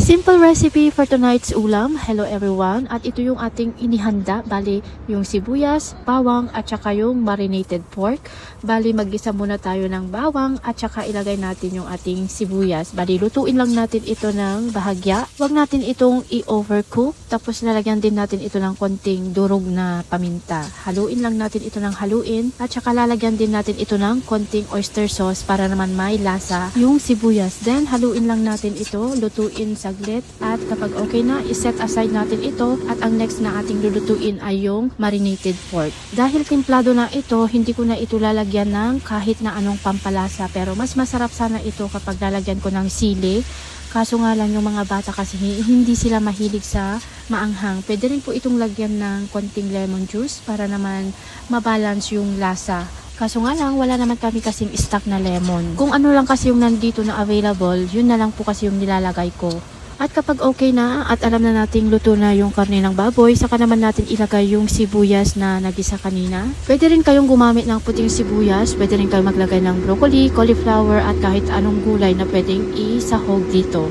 Simple recipe for tonight's ulam. Hello everyone. At ito yung ating inihanda. Bali, yung sibuyas, bawang, at saka yung marinated pork. Bali, maggisa muna tayo ng bawang at saka ilagay natin yung ating sibuyas. Bali, lutuin lang natin ito ng bahagya. Huwag natin itong i-overcook. Tapos lalagyan din natin ito ng konting durog na paminta. Haluin lang natin ito ng haluin. At saka lalagyan din natin ito ng konting oyster sauce para naman may lasa yung sibuyas. Then, haluin lang natin ito. Lutuin saglit at kapag okay na, iset aside natin ito at ang next na ating lulutuin ay yung marinated pork. Dahil timplado na ito, hindi ko na ito lalagyan ng kahit na anong pampalasa pero mas masarap sana ito kapag lalagyan ko ng sili. Kaso nga lang yung mga bata kasi hindi sila mahilig sa maanghang. Pwede rin po itong lagyan ng konting lemon juice para naman mabalance yung lasa. Kaso nga lang, wala naman kami kasing stock na lemon. Kung ano lang kasi yung nandito na available, yun na lang po kasi yung nilalagay ko. At kapag okay na at alam na nating luto na yung karne ng baboy, saka naman natin ilagay yung sibuyas na nagisa kanina. Pwede rin kayong gumamit ng puting sibuyas, pwede rin kayong maglagay ng broccoli, cauliflower at kahit anong gulay na pwedeng isahog dito.